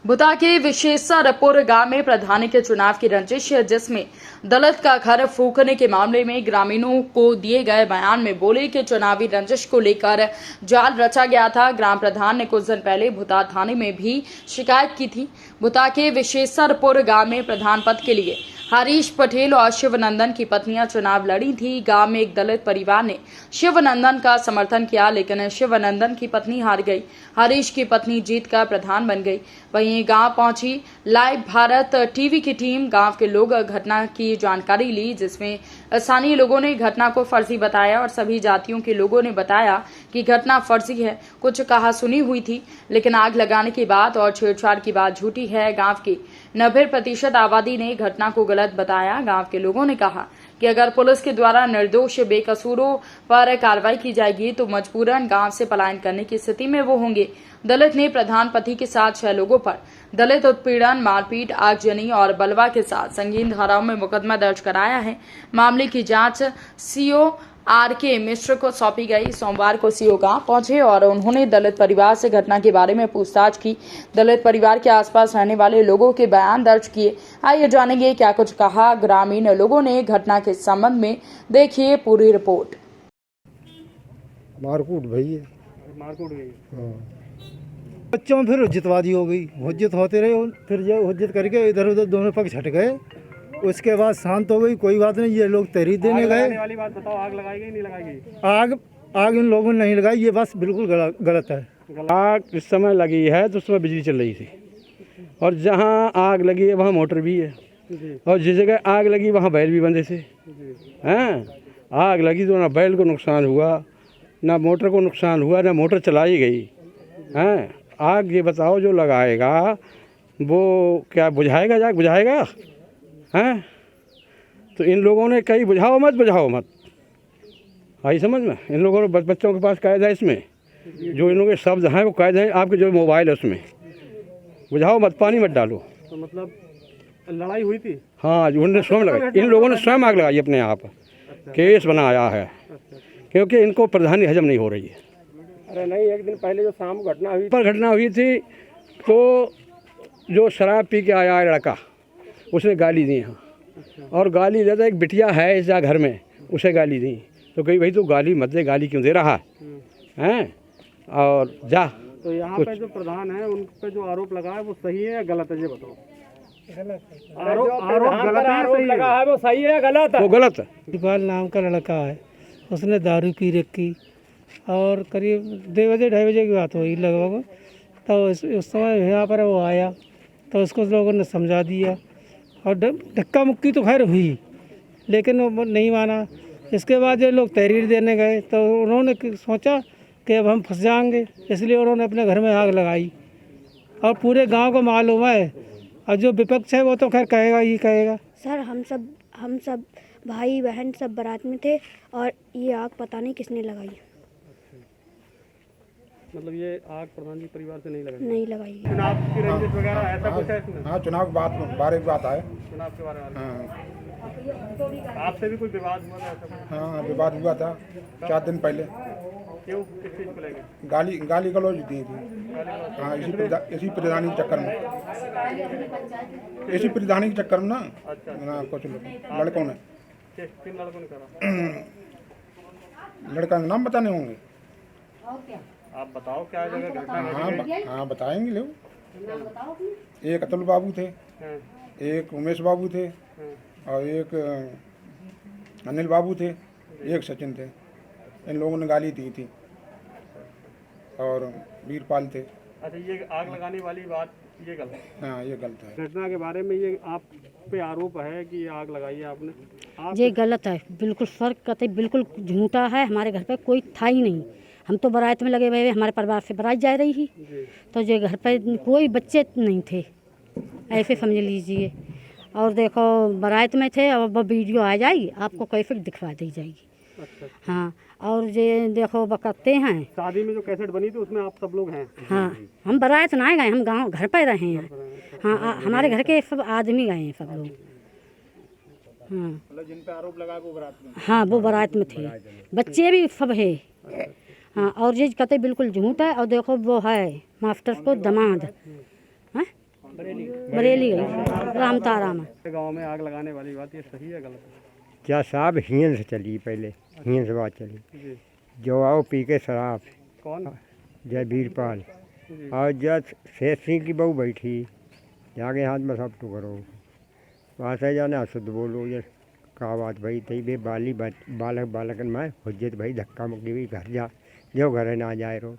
बुता के विशेषरपुर गांव में प्रधानी के चुनाव की रंजिश है, जिसमें दलित का घर फूंकने के मामले में ग्रामीणों को दिए गए बयान में बोले कि चुनावी रंजिश को लेकर जाल रचा गया था। ग्राम प्रधान ने कुछ दिन पहले बुता थाने में भी शिकायत की थी। बुता के विशेषरपुर गांव में प्रधान पद के लिए हरीश पटेल और शिवनंदन की पत्नियां चुनाव लड़ी थी। गांव में एक दलित परिवार ने शिवनंदन का समर्थन किया, लेकिन शिवनंदन की पत्नी हार गई। हरीश की पत्नी जीतकर प्रधान बन गई। वहीं गांव पहुंची लाइव भारत टीवी की टीम। गांव के लोग घटना की जानकारी ली, जिसमें स्थानीय लोगों ने घटना को फर्जी बताया और सभी जातियों के लोगों ने बताया कि घटना फर्जी है। कुछ कहा सुनी हुई थी, लेकिन आग लगाने की बात और छेड़छाड़ की बात झूठी है। गांव की 90% आबादी ने घटना को गलत बताया। गांव के लोगों ने कहा कि अगर पुलिस के द्वारा निर्दोष बेकसूरों पर कार्रवाई की जाएगी तो मजबूरन गांव से पलायन करने की स्थिति में वो होंगे। दलित ने प्रधान पति के साथ 6 लोगों पर दलित उत्पीड़न, मारपीट, आगजनी और बलवा के साथ संगीन धाराओं में मुकदमा दर्ज कराया है। मामले की जांच सीओ RK मिश्र को सौंपी गई। सोमवार को सीओ गांव पहुंचे और उन्होंने दलित परिवार से घटना के बारे में पूछताछ की। दलित परिवार के आसपास रहने वाले लोगों के बयान दर्ज किए। आइए जानेंगे क्या कुछ कहा ग्रामीण लोगों ने घटना के संबंध में। देखिए पूरी रिपोर्ट। मारकूट भई है, मारकूट गई। हाँ। बच्चों में फिर हुज्जतबाजी हो गई, हुज्जत होते रहे, फिर जो हुज्जत करके इधर उधर दोनों पक्ष हट गए। उसके बाद शांत हो गई, कोई बात नहीं। ये लोग तहरीर देने गए। वाली बात बताओ, आग लगाई गई नहीं लगाई गई? आग इन लोगों ने नहीं लगाई, ये बस बिल्कुल गलत है। आग इस समय लगी है तो उसमें बिजली चल रही थी, और जहाँ आग लगी है वहाँ मोटर भी है, और जिस जगह आग लगी वहाँ बैल भी बंधे थे। हैं, आग लगी तो ना बैल को नुकसान हुआ, ना मोटर को नुकसान हुआ, ना मोटर चलाई गई। हैं, आग ये बताओ जो लगाएगा वो क्या बुझाएगा? जाग बुझाएगा? हैं, तो इन लोगों ने कहीं बुझाओ मत आई समझ में। इन लोगों ने बच्चों के पास कायदा है, इसमें जो इन लोगों के शब्द हैं वो कायदा है। आपके जो मोबाइल है उसमें बुझाओ मत, पानी मत डालो। तो मतलब लड़ाई हुई थी? हाँ, उन्होंने स्वयं लगाई, इन लोगों ने स्वयं आग लगाई अपने आप। केस बनाया है क्योंकि इनको प्रधानी हजम नहीं हो रही है। अरे नहीं, एक दिन पहले जो शाम को घटना हुई थी तो जो शराब पी के आया लड़का, उसने गाली दी। हाँ, और गाली देता एक बिटिया है इस घर में, उसे गाली दी। तो कही भाई तो गाली मत दे, गाली क्यों दे रहा है? और जा। तो यहाँ पे जो प्रधान है उन पे जो आरोप लगा है वो सही है या गलत है, ये बताओ। आरोप लगा है वो सही है या गलत है? वो गलत है। इकबाल नाम का लड़का है, उसने दारू पी रखी और करीब 2 बजे 2:30 बजे की बात हुई लगभग। तो उस समय यहाँ पर वो आया तो उसको लोगों ने समझा दिया और धक्का मुक्की तो खैर हुई, लेकिन वो नहीं माना। इसके बाद ये लोग तहरीर देने गए तो उन्होंने सोचा कि अब हम फंस जाएंगे, इसलिए उन्होंने अपने घर में आग लगाई। और पूरे गांव को मालूम है, और जो विपक्ष है वो तो खैर कहेगा ही कहेगा। सर हम सब भाई बहन सब बारात में थे और ये आग पता नहीं किसने लगाई। मतलब ये आग प्रधान जी परिवार से नहीं लगाई? नहीं लगाई। चुनाव की रंजिश वगैरह ऐसा कुछ है इसमें? हाँ, चुनाव की बारे की बात है। चुनाव के बारे में हाँ, आपसे भी कोई विवाद हुआ था ऐसा? हाँ, विवाद हुआ था 4 दिन पहले। क्यों, किस चीज़ को लेकर? गाली गलौज दी थी। हाँ, इसी प्रधानी के चक्कर में, ना। अच्छा। ना कुछ लड़कों ने, किन लड़कों ने करा? लड़का का नाम बताने होंगे। आप बताओ क्या जगह घटना? हाँ, बताएंगे लोग। एक अतुल बाबू थे, एक उमेश बाबू थे, और एक अनिल बाबू थे, एक सचिन थे। इन लोगों ने गाली दी थी, और वीरपाल थे। अच्छा, ये आग लगाने वाली बात ये गलत है? हाँ, ये गलत है। घटना के बारे में ये आप पे आरोप है कि ये आग लगाई है आपने? ये गलत है, बिल्कुल सर कतई बिल्कुल झूठा है। हमारे घर पे कोई था ही नहीं, हम तो बारात में लगे हुए, हमारे परिवार से बारात जा रही थी, तो ये घर पे कोई बच्चे नहीं थे, ऐसे समझ लीजिए। और देखो बारात में थे, और वो वीडियो आ जाएगी आपको, कैसेट दिखवा दी जाएगी। अच्छा। हाँ, और ये देखो बकते हैं। शादी में जो कैसेट बनी थी उसमें आप सब लोग हैं? हाँ, हम बारात ना गए, हम गाँव घर पर रहे हैं। हाँ, हमारे घर के सब आदमी गए हैं, सब लोग। हाँ, मतलब जिन पे आरोप लगा वो बारात में? हाँ, वो बारात में थे, बच्चे भी सब है। हाँ, और ये कतई बिल्कुल झूठ है। और देखो वो है मास्टर को दामाद, हाँ, बरेली गई रामतारा में। गांव में आग लगाने वाली बात ये सही है गलत है? क्या साहब हियन से चली, पहले हियन से बात चली। जी। जो आओ पी के शराब, कौन? जय वीरपाल जी। और जब शेष सिंह की बहू बैठी जाके हाथ में सब टू करो वहाँ से जाना अशुद्ध बोलो ये का बात भाई थी बे बाली बालक बालकन में हुज्जत भाई धक्का मुक्की भी घर जा जो घर ना जाए रो।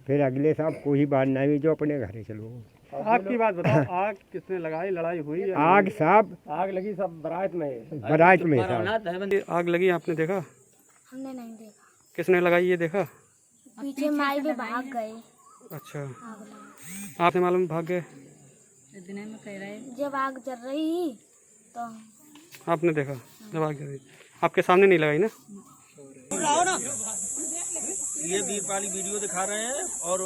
फिर अगले साहब कोई बात नहीं हुई जो अपने घर चलो। आग की बात बताओ, आग किसने लगाई, लड़ाई हुई या आग साहब आग लगी सब बारात में, बारात में साहब। नहीं? आग लगी आपने देखा? हमने नहीं देखा, किसने लगाई ये देखा? पीछे माई भी भाग गए। अच्छा, आपने मालूम भाग गए? जब आग जल रही तो आपने देखा जब आग जल रही? आपके सामने नहीं लगाई ना? ये वीरपाली वीडियो दिखा रहे हैं और